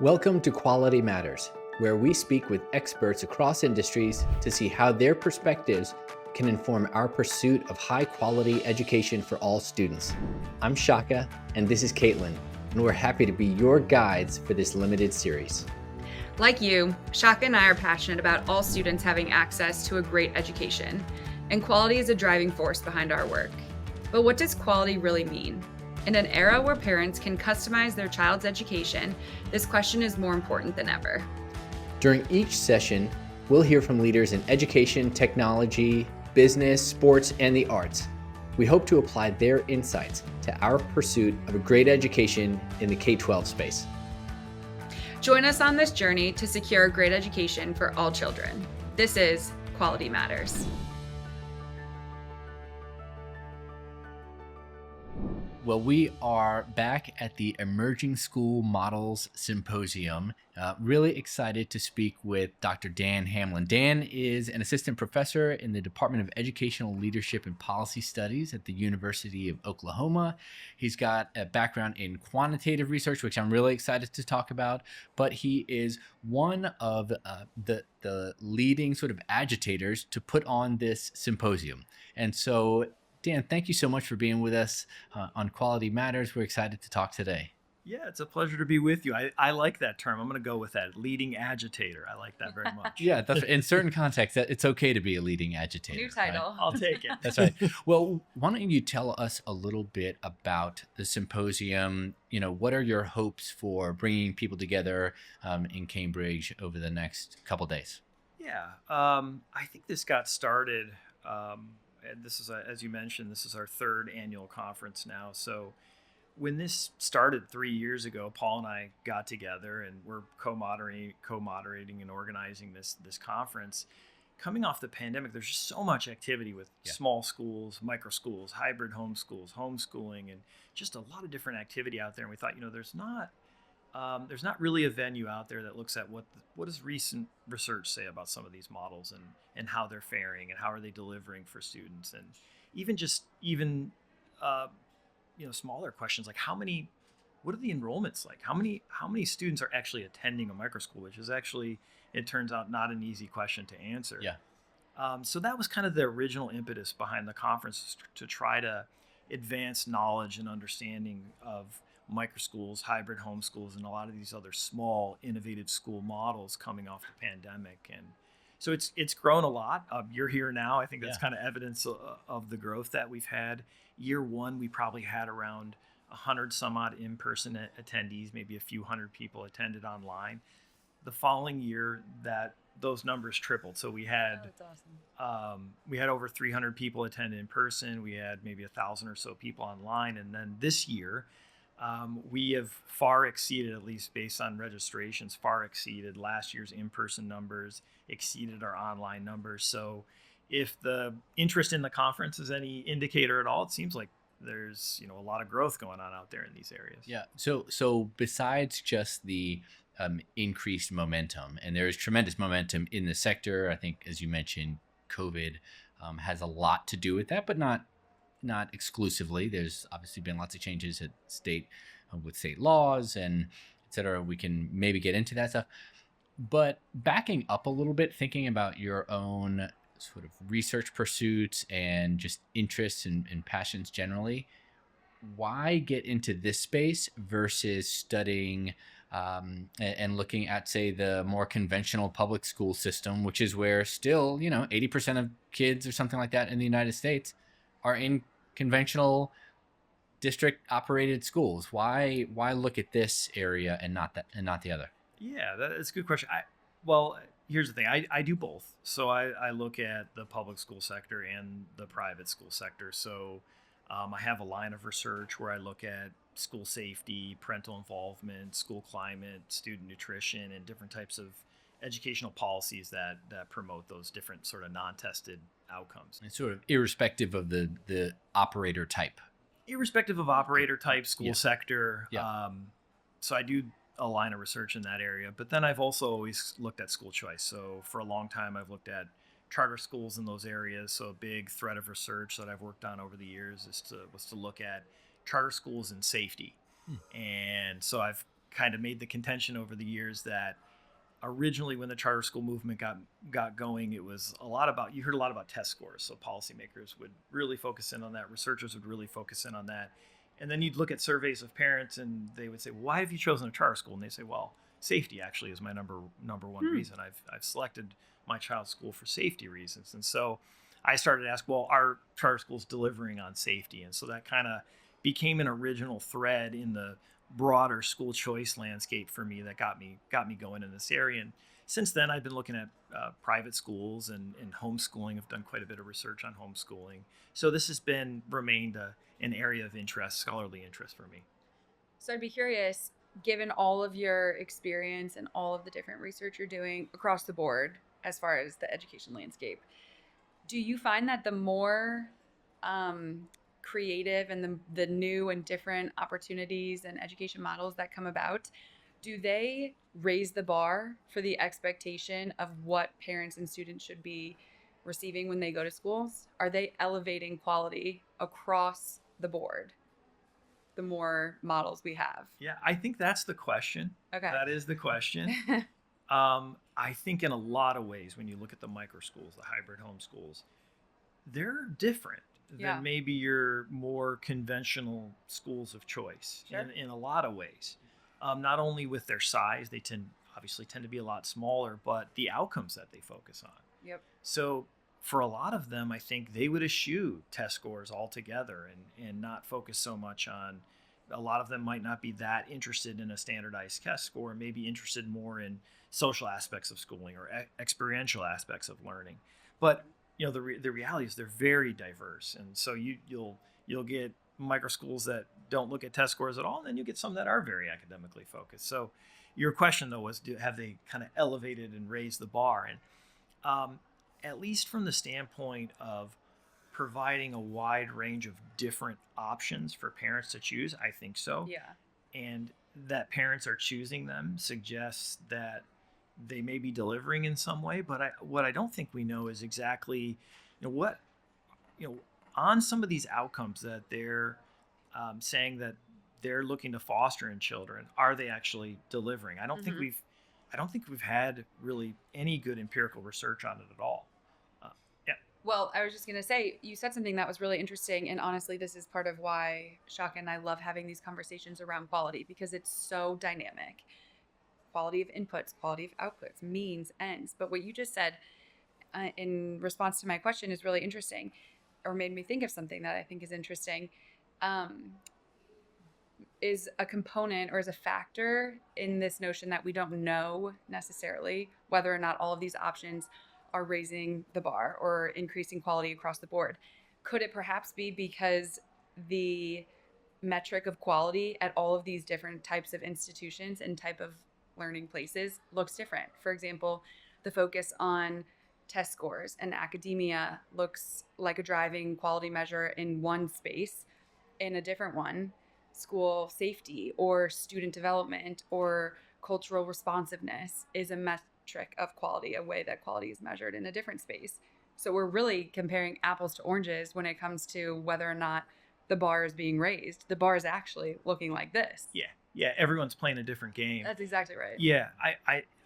Welcome to Quality Matters, where we speak with experts across industries to see how their perspectives can inform our pursuit of high quality education for all students. I'm Shaka, and this is Caitlin, and we're happy to be your guides for this limited series. Like you, Shaka and I are passionate about all students having access to a great education, and quality is a driving force behind our work. But what does quality really mean? In an era where parents can customize their child's education, this question is more important than ever. During each session, we'll hear from leaders in education, technology, business, sports, and the arts. We hope to apply their insights to our pursuit of a great education in the K-12 space. Join us on this journey to secure a great education for all children. This is Quality Matters. Well, we are back at the Emerging School Models Symposium. Really excited to speak with Dr. Dan Hamlin. Dan is an assistant professor in the Department of Educational Leadership and Policy Studies at the University of Oklahoma. He's got a background in quantitative research, which I'm really excited to talk about, but he is one of the leading sort of agitators to put on this symposium. And so Dan, thank you so much for being with us on Quality Matters. We're excited to talk today. Yeah, it's a pleasure to be with you. I like that term. I'm going to go with that, leading agitator. I like that very much. Yeah, in certain contexts, it's okay to be a leading agitator. New title. Right? I'll take it. That's right. Well, why don't you tell us a little bit about the symposium? You know, what are your hopes for bringing people together in Cambridge over the next couple days? Yeah, I think this got started. And this is, as you mentioned, this is our third annual conference now. So when this started 3 years ago, Paul and I got together and we're co-moderating and organizing this conference. Coming off the pandemic, there's just so much activity with small schools, micro schools, hybrid homeschooling, and just a lot of different activity out there. And we thought, there's not really a venue out there that looks at what does recent research say about some of these models and how they're faring and how are they delivering for students, and even smaller questions like what are the enrollments like? How many students are actually attending a micro school, which is actually, it turns out, not an easy question to answer. Yeah. So that was kind of the original impetus behind the conference, to try to advance knowledge and understanding of micro schools, hybrid homeschools, and a lot of these other small innovative school models coming off the pandemic. And so it's grown a lot. You're here now. I think that's kind of evidence of the growth that we've had. Year one, we probably had around 100 some odd in-person attendees, maybe a few hundred people attended online. The following year, those numbers tripled. So we had That's awesome. we had over 300 people attend in person. We had maybe 1,000 or so people online. And then this year, we have far exceeded, at least based on registrations, last year's in-person numbers, exceeded our online numbers. So if the interest in the conference is any indicator at all, it seems like there's a lot of growth going on out there in these areas. Yeah. So besides just the increased momentum, and there is tremendous momentum in the sector, I think, as you mentioned, COVID has a lot to do with that, but not exclusively. There's obviously been lots of changes at with state laws and et cetera. We can maybe get into that stuff. But backing up a little bit, thinking about your own sort of research pursuits and just interests and passions generally, why get into this space versus studying and looking at, say, the more conventional public school system, which is where still, 80% of kids or something like that in the United States are in conventional district operated schools? Why look at this area and not the other? Yeah, that's a good question. Well, here's the thing. I do both. So I look at the public school sector and the private school sector. So I have a line of research where I look at school safety, parental involvement, school climate, student nutrition, and different types of educational policies that promote those different sort of non-tested outcomes. And sort of irrespective of the operator type. Irrespective of operator type, school Yeah. sector. Yeah. So I do a line of research in that area. But then I've also always looked at school choice. So for a long time, I've looked at charter schools in those areas. So a big thread of research that I've worked on over the years was to look at charter schools and safety. And so I've kind of made the contention over the years that originally when the charter school movement got going, it was you heard a lot about test scores. So policymakers would really focus in on that. Researchers would really focus in on that. And then you'd look at surveys of parents and they would say, well, why have you chosen a charter school? And they say, well, safety actually is my number one reason. I've selected my child's school for safety reasons. And so I started to ask, well, are charter schools delivering on safety? And so that kind of became an original thread in the broader school choice landscape for me that got me going in this area. And since then, I've been looking at private schools and homeschooling. I've done quite a bit of research on homeschooling. So this has remained an area of interest, scholarly interest for me. So I'd be curious, given all of your experience and all of the different research you're doing across the board as far as the education landscape, do you find that the more creative and the new and different opportunities and education models that come about, do they raise the bar for the expectation of what parents and students should be receiving when they go to schools? Are they elevating quality across the board, the more models we have? Yeah, I think that's the question. Okay. That is the question. I think in a lot of ways, when you look at the micro schools, the hybrid homeschools, they're different than maybe your more conventional schools of choice. Sure. In a lot of ways. Not only with their size, they obviously tend to be a lot smaller, but the outcomes that they focus on. Yep. So for a lot of them, I think they would eschew test scores altogether and not focus so much on, a lot of them might not be that interested in a standardized test score, maybe interested more in social aspects of schooling or experiential aspects of learning. But the reality is they're very diverse, and so you'll get micro schools that don't look at test scores at all, and then you get some that are very academically focused. So your question though was, have they kind of elevated and raised the bar? And at least from the standpoint of providing a wide range of different options for parents to choose, I think so. Yeah. And that parents are choosing them suggests that they may be delivering in some way. But what I don't think we know is exactly, on some of these outcomes that they're saying that they're looking to foster in children, are they actually delivering? I don't think we've had really any good empirical research on it at all. Well, I was just going to say, you said something that was really interesting. And honestly, this is part of why Shaka and I love having these conversations around quality, because it's so dynamic. Quality of inputs, quality of outputs, means, ends. But what you just said in response to my question is really interesting, or made me think of something that I think is interesting, is a component or is a factor in this notion that we don't know necessarily whether or not all of these options are raising the bar or increasing quality across the board. Could it perhaps be because the metric of quality at all of these different types of institutions and type of learning places looks different? For example, the focus on test scores and academia looks like a driving quality measure in one space. In a different one, school safety or student development or cultural responsiveness is a metric of quality, a way that quality is measured in a different space. So we're really comparing apples to oranges when it comes to whether or not the bar is being raised. The bar is actually looking like this. Yeah, everyone's playing a different game. That's exactly right. Yeah,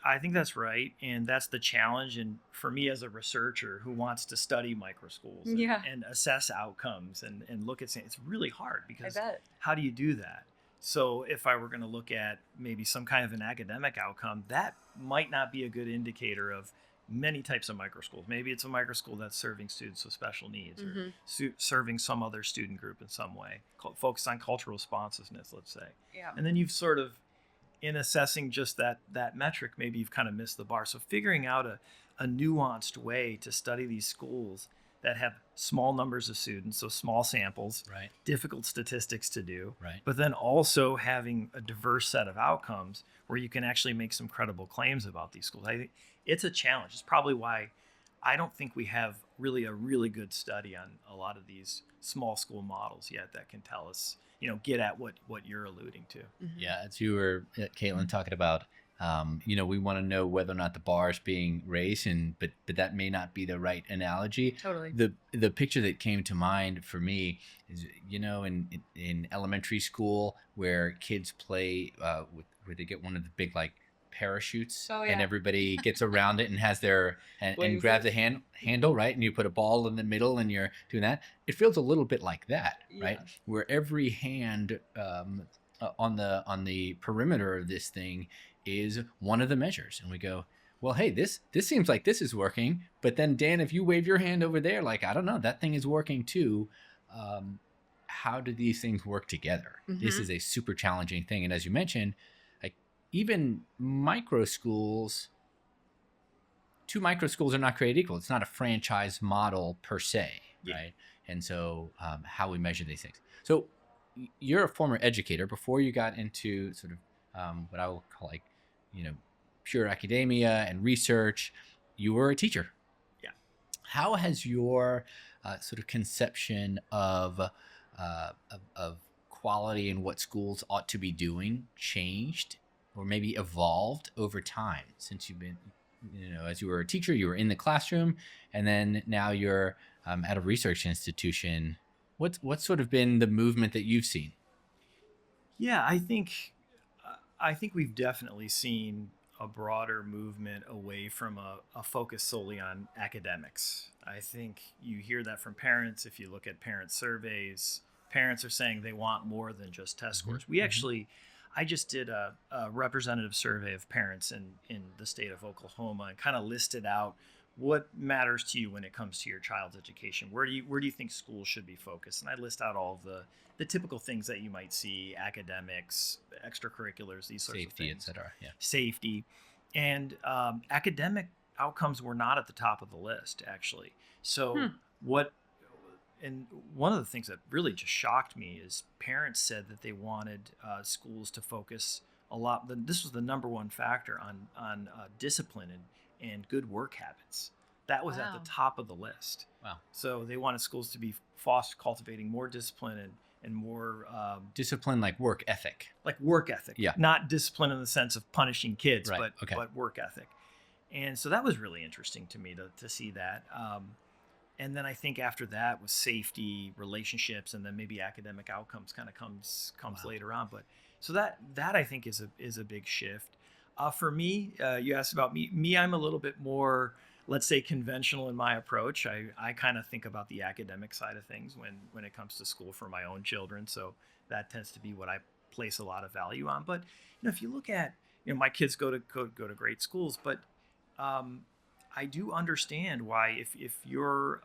I think that's right, and that's the challenge. And for me as a researcher who wants to study micro schools and assess outcomes and look at, it's really hard, because how do you do that? So if I were going to look at maybe some kind of an academic outcome, that might not be a good indicator of many types of micro schools. Maybe it's a micro school that's serving students with special needs or serving some other student group in some way, focused on cultural responsiveness, let's say. Yeah. And then you've sort of, in assessing just that metric, maybe you've kind of missed the bar. So figuring out a nuanced way to study these schools that have small numbers of students, so small samples, right, difficult statistics to do, right, but then also having a diverse set of outcomes where you can actually make some credible claims about these schools. I think it's a challenge. It's probably why I don't think we have really a really good study on a lot of these small school models yet that can tell us, get at what you're alluding to. Mm-hmm. Yeah, as you were, Caitlin, talking about, we want to know whether or not the bar is being raised, but that may not be the right analogy. Totally. The picture that came to mind for me is, in elementary school where kids play with where they get one of the big like parachutes, Oh, and yeah. everybody gets around it and has their and Wings grabs it. the handle, right? And you put a ball in the middle and you're doing that. It feels a little bit like that, right? Yeah. Where every hand on the perimeter of this thing is one of the measures, and we go, well, hey, this seems like this is working, but then Dan, if you wave your hand over there, like, I don't know, that thing is working too. How do these things work together? This is a super challenging thing, and as you mentioned, like even micro schools, two micro schools are not created equal. It's not a franchise model per se, right? And so how we measure these things. So you're a former educator. Before you got into sort of what I will call like, pure academia and research, you were a teacher. Yeah. How has your sort of conception of quality and what schools ought to be doing changed or maybe evolved over time since you've been, as you were a teacher, you were in the classroom, and then now you're at a research institution? What's sort of been the movement that you've seen? Yeah, I think we've definitely seen a broader movement away from a focus solely on academics. I think you hear that from parents. If you look at parent surveys, parents are saying they want more than just test scores. I just did a representative survey of parents in the state of Oklahoma and kind of listed out what matters to you when it comes to your child's education. Where do you think schools should be focused? And I list out all of the typical things that you might see: academics, extracurriculars, these sorts of things. Safety, et cetera. Yeah. Safety. And academic outcomes were not at the top of the list, actually. So and one of the things that really just shocked me is parents said that they wanted schools to focus a lot. This was the number one factor on discipline and good work habits. That was at the top of the list. Wow. So they wanted schools to be cultivating more discipline and more discipline, like work ethic. Like work ethic. Yeah. Not discipline in the sense of punishing kids, Right. but work ethic. And so that was really interesting to me to see that. And then I think after that was safety, relationships, and then maybe academic outcomes kind of comes later on. But so that I think is a big shift. For me, you asked about me. I'm a little bit more, let's say, conventional in my approach. I kind of think about the academic side of things when it comes to school for my own children. So that tends to be what I place a lot of value on. But if you look at, my kids go to great schools, but I do understand why if you're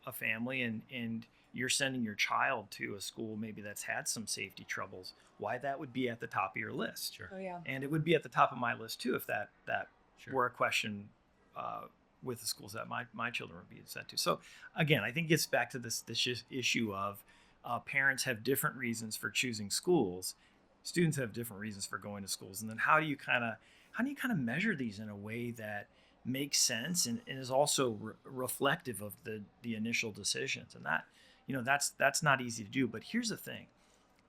a family and you're sending your child to a school maybe that's had some safety troubles, why that would be at the top of your list. Sure. Oh, yeah. And it would be at the top of my list too if that Sure. were a question with the schools that my children would be sent to. So again, I think it gets back to this issue of parents have different reasons for choosing schools, students have different reasons for going to schools, and then how do you kind of measure these in a way that makes sense and is also reflective of the initial decisions? And that that's not easy to do. But here's the thing: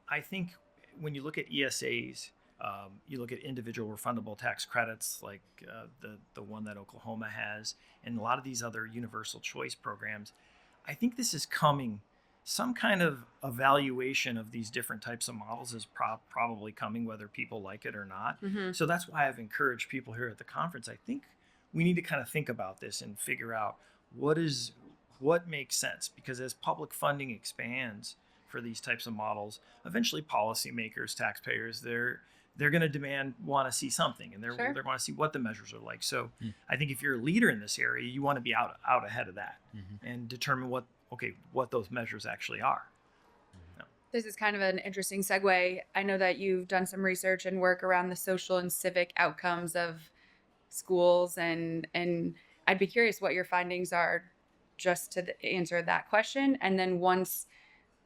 I think when you look at ESAs, you look at individual refundable tax credits like the one that Oklahoma has, and a lot of these other universal choice programs. I think this is coming. Some kind of evaluation of these different types of models is probably coming, whether people like it or not. Mm-hmm. So that's why I've encouraged people here at the conference. I think we need to kind of think about this and figure out what makes sense, because as public funding expands for these types of models, eventually policymakers, taxpayers, they're going to want to see something, and they want to see what the measures are like. So I think if you're a leader in this area, you want to be out ahead of that and determine what those measures actually are. This is kind of an interesting segue. I know that you've done some research and work around the social and civic outcomes of schools, and I'd be curious what your findings are, just to answer that question. And then once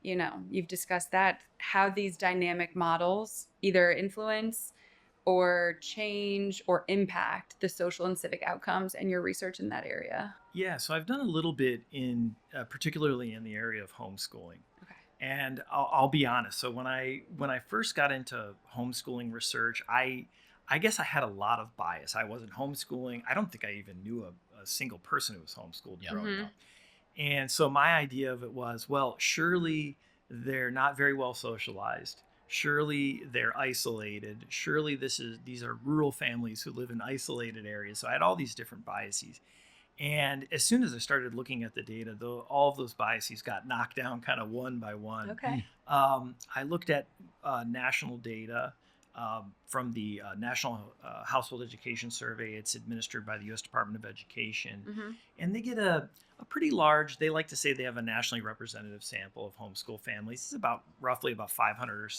you've discussed that, how these dynamic models either influence or change or impact the social and civic outcomes and your research in that area. Yeah, so I've done a little bit in particularly in the area of homeschooling. Okay. And I'll be honest. So when I first got into homeschooling research, I guess I had a lot of bias. I wasn't homeschooling. I don't think I even knew a single person who was homeschooled growing up. And so my idea of it was, well, surely they're not very well socialized. Surely they're isolated. Surely these are rural families who live in isolated areas. So I had all these different biases. And as soon as I started looking at the data, though, all of those biases got knocked down kind of one by one. Okay. I looked at national data from the National Household Education Survey. It's administered by the U.S. Department of Education. Mm-hmm. And they get a pretty large, they like to say they have a nationally representative sample of homeschool families. It's roughly about 500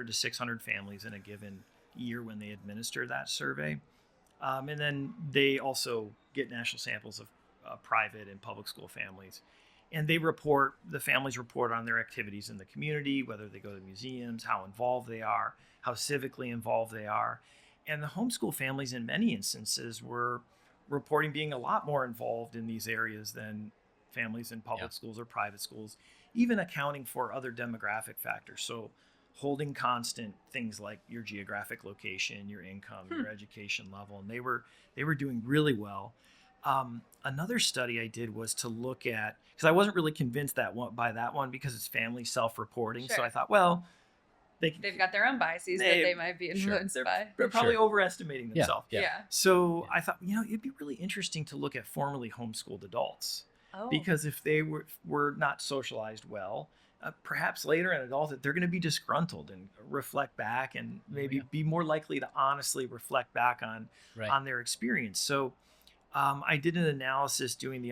to 600 families in a given year when they administer that survey. And then they also get national samples of private and public school families. And the families report on their activities in the community, whether they go to museums, how involved they are, how civically involved they are. And the homeschool families in many instances were reporting being a lot more involved in these areas than families in public schools or private schools, even accounting for other demographic factors. So holding constant things like your geographic location, your income, your education level, and they were doing really well. Another study I did was to look at, because I wasn't really convinced by that one because it's family self-reporting. Sure. So I thought, well, they've got their own biases that they might be influenced by. They're probably overestimating themselves. Yeah. So I thought, it'd be really interesting to look at formerly homeschooled adults. Oh. Because if they were not socialized well, perhaps later in adulthood, they're going to be disgruntled and reflect back and maybe be more likely to honestly reflect back on their experience. So I did an analysis doing the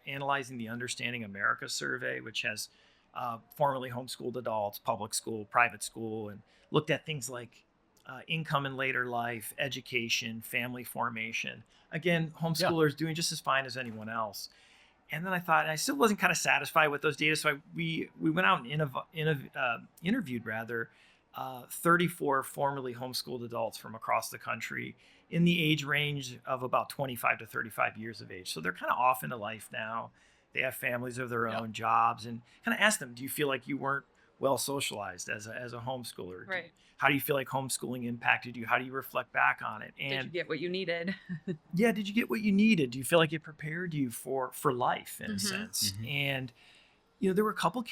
analyzing the Understanding America survey, which has formerly homeschooled adults, public school, private school, and looked at things like income in later life, education, family formation. Again, homeschoolers doing just as fine as anyone else. And then I thought, and I still wasn't kind of satisfied with those data, so we went out and interviewed 34 formerly homeschooled adults from across the country in the age range of about 25 to 35 years of age. So they're kind of off into life now. They have families of their own, jobs, and kind of asked them, do you feel like you weren't well socialized as a homeschooler? Right. How do you feel like homeschooling impacted you? How do you reflect back on it? And did you get what you needed? did you get what you needed? Do you feel like it prepared you for life in a sense? Mm-hmm. And there were a couple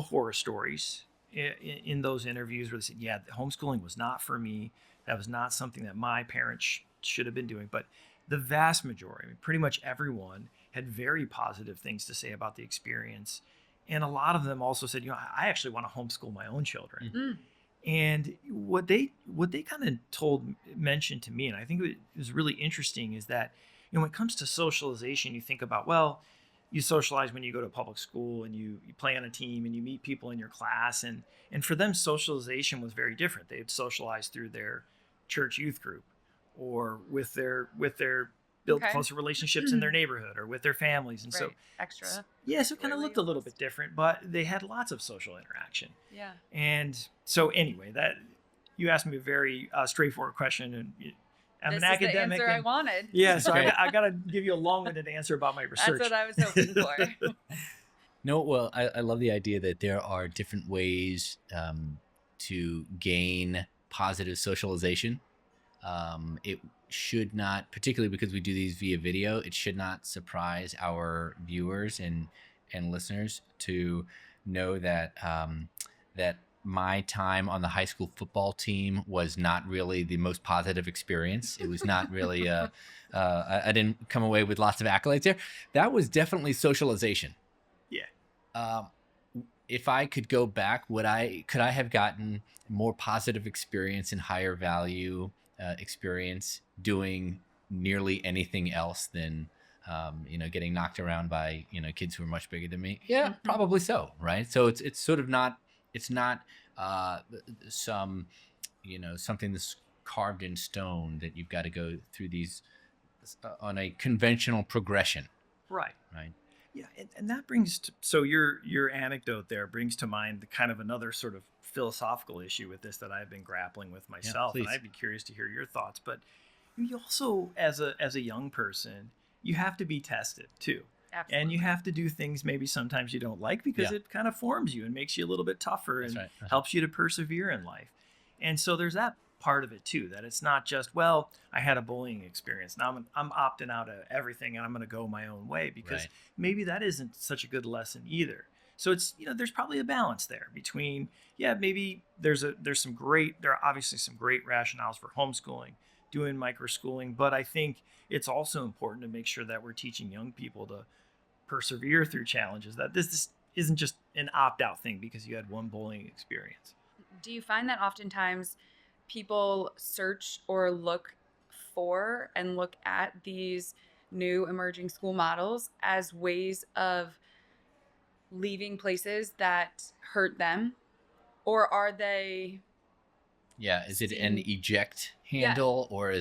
horror stories in those interviews where they said, homeschooling was not for me. That was not something that my parents should have been doing. But the vast majority, pretty much everyone, had very positive things to say about the experience. And a lot of them also said, I actually want to homeschool my own children. Mm-hmm. And what they kind of mentioned to me, and I think it was really interesting, is that when it comes to socialization, you think about, well, you socialize when you go to public school and you play on a team and you meet people in your class, and for them socialization was very different. They would socialize through their church youth group or with their build closer relationships in their neighborhood or with their families. And so extra. So it kind of looked a little bit different, but they had lots of social interaction. Yeah. And so anyway, that you asked me a very straightforward question, and I'm an academic. This is the answer I wanted. Yeah, so I got to give you a long-winded answer about my research. That's what I was hoping for. No, well, I love the idea that there are different ways to gain positive socialization. It should not, particularly because we do these via video, it should not surprise our viewers and listeners to know that that my time on the high school football team was not really the most positive experience. It was not really I didn't come away with lots of accolades there. That was definitely socialization. Yeah. If I could go back, could I have gotten more positive experience and higher value experience doing nearly anything else than getting knocked around by kids who are much bigger than me? Yeah, probably so, right? So it's sort of not some something that's carved in stone that you've got to go through these on a conventional progression. Right. Yeah, and that brings to, so your anecdote there brings to mind the kind of another sort of philosophical issue with this that I've been grappling with myself, and I'd be curious to hear your thoughts. But you also, as a young person, you have to be tested too. Absolutely. And you have to do things maybe sometimes you don't like because it kind of forms you and makes you a little bit tougher and helps you to persevere in life. And so there's that part of it too, that it's not just, well, I had a bullying experience. Now I'm opting out of everything and I'm going to go my own way because maybe that isn't such a good lesson either. So it's, there's probably a balance there between, maybe there are obviously some great rationales for homeschooling, doing microschooling, but I think it's also important to make sure that we're teaching young people to persevere through challenges, that this isn't just an opt-out thing because you had one bullying experience. Do you find that oftentimes people search or look for and look at these new emerging school models as ways of leaving places that hurt them? Or are they Yeah. Is it an seen, eject yeah, handle, or are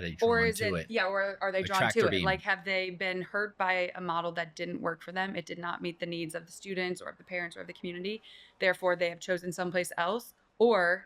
they or drawn is to it, it? yeah, or are they A drawn tractor to it? beam. Like, have they been hurt by a model that didn't work for them? It did not meet the needs of the students or of the parents or of the community. Therefore, they have chosen someplace else. Or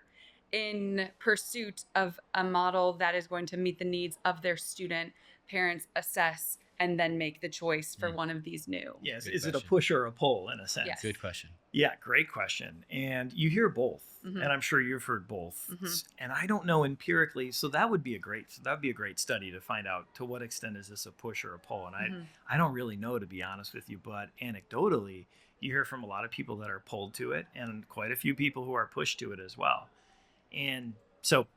in pursuit of a model that is going to meet the needs of their student, parents assess and then make the choice for one of these new. Yes. Good Is it a question. push or a pull in a sense? Yes. Good question. Yeah, great question. And you hear both, Mhm. and I'm sure you've heard both. Mhm. And I don't know empirically, so that would be a great study to find out to what extent is this a push or a pull. And Mhm. I don't really know, to be honest with you, but anecdotally, you hear from a lot of people that are pulled to it, and quite a few people who are pushed to it as well. And so,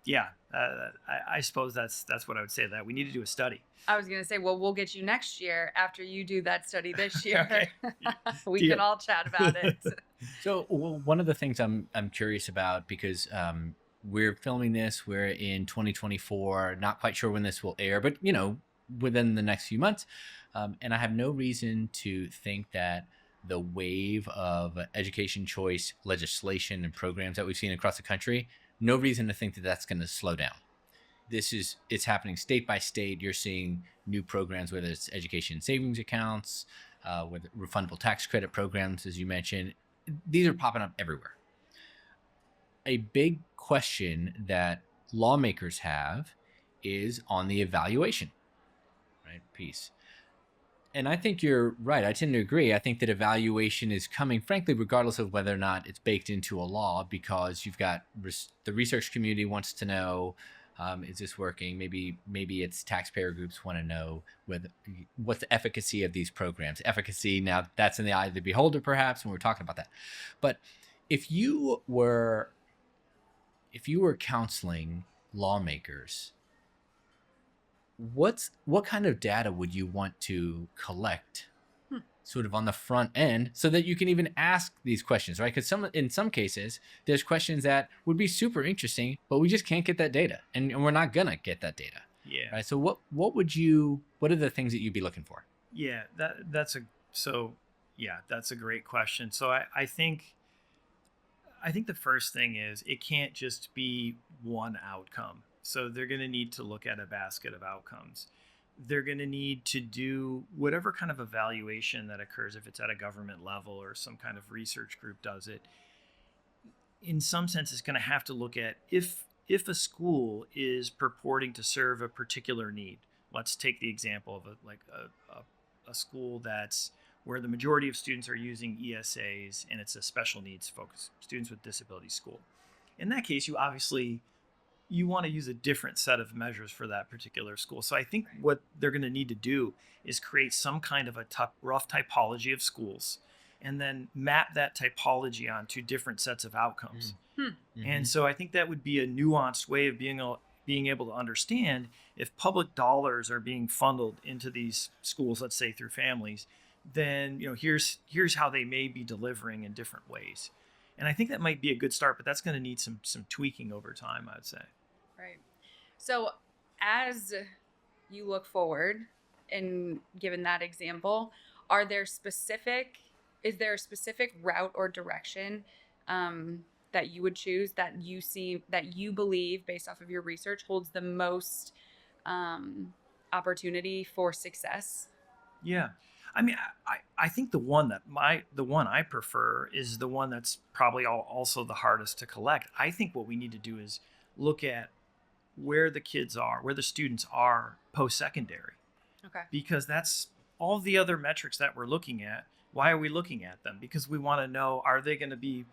I suppose that's what I would say. That we need to do a study. I was going to say, well, we'll get you next year after you do that study this year. Okay. We Deal. can all chat about it. So one of the things I'm curious about, because we're filming this, we're in 2024, not quite sure when this will air, but within the next few months, and I have no reason to think that the wave of education choice legislation and programs that we've seen across the country, no reason to think that that's going to slow down. It's happening state by state. You're seeing new programs, whether it's education savings accounts, with refundable tax credit programs, as you mentioned. These are popping up everywhere. A big question that lawmakers have is on the evaluation, right, piece. And I think you're right. I tend to agree. I think that evaluation is coming, frankly, regardless of whether or not it's baked into a law, because you've got the research community wants to know, is this working? Maybe it's taxpayer groups want to know what's the efficacy of these programs. Efficacy, now that's in the eye of the beholder, perhaps, when we're talking about that. But if you were counseling lawmakers, what kind of data would you want to collect sort of on the front end, so that you can even ask these questions, right? Because in some cases, there's questions that would be super interesting, but we just can't get that data, and we're not gonna get that data. Yeah. Right. So what are the things that you'd be looking for? Yeah, that's a great question. So I think the first thing is, it can't just be one outcome. So they're going to need to look at a basket of outcomes. They're going to need to do whatever kind of evaluation that occurs, if it's at a government level or some kind of research group does it. In some sense, it's going to have to look at if a school is purporting to serve a particular need. Let's take the example of a school that's where the majority of students are using ESAs, and it's a special needs focused students with disability school. In that case, you want to use a different set of measures for that particular school. So I think what they're going to need to do is create some kind of a rough typology of schools, and then map that typology onto different sets of outcomes. Mm-hmm. And so I think that would be a nuanced way of being able to understand, if public dollars are being funneled into these schools, let's say through families, then here's how they may be delivering in different ways. And I think that might be a good start, but that's going to need some tweaking over time, I'd say. Right. So as you look forward, and given that example, is there a specific route or direction that you would choose, that you believe, based off of your research, holds the most opportunity for success? Yeah. I mean, I think the one I prefer is the one that's probably also the hardest to collect. I think what we need to do is look at where the students are post-secondary. Okay. Because that's all the other metrics that we're looking at. Why are we looking at them? Because we want to know, are they going to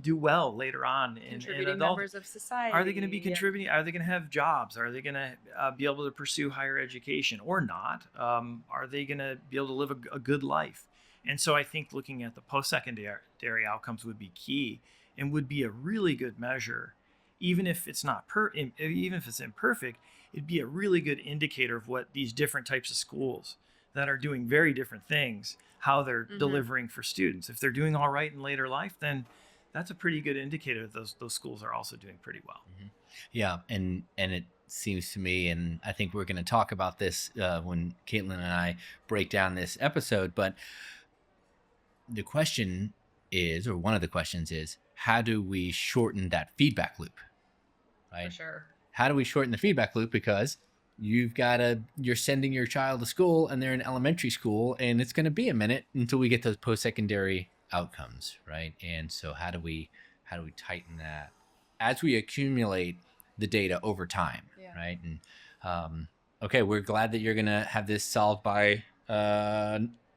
do well later on in Contributing adult members of society. Are they going to be contributing? Yeah. Are they going to have jobs? Are they going to be able to pursue higher education or not? Are they going to be able to live a good life? And so I think looking at the post-secondary outcomes would be key and would be a really good measure. Even if it's not even if it's imperfect, it'd be a really good indicator of what these different types of schools that are doing very different things, how they're delivering for students. If they're doing all right in later life, then that's a pretty good indicator that those schools are also doing pretty well. Yeah, and it seems to me, and I think we're going to talk about this when Caitlin and I break down this episode, but the question is, or one of the questions is, how do we shorten that feedback loop? Right? For sure. How do we shorten the feedback loop? Because you're sending your child to school and they're in elementary school, and it's going to be a minute until we get those post-secondary outcomes, right? And so how do we tighten that as we accumulate the data over time, right? And okay, we're glad that you're going to have this solved by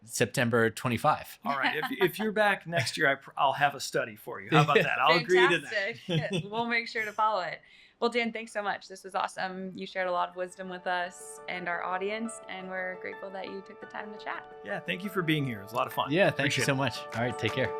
September 25. All right. If you're back next year, I'll have a study for you. How about that? I'll agree to that. We'll make sure to follow it. Well, Dan, thanks so much. This was awesome. You shared a lot of wisdom with us and our audience, and we're grateful that you took the time to chat. Yeah, thank you for being here. It was a lot of fun. Yeah, thank you so much. All right, take care.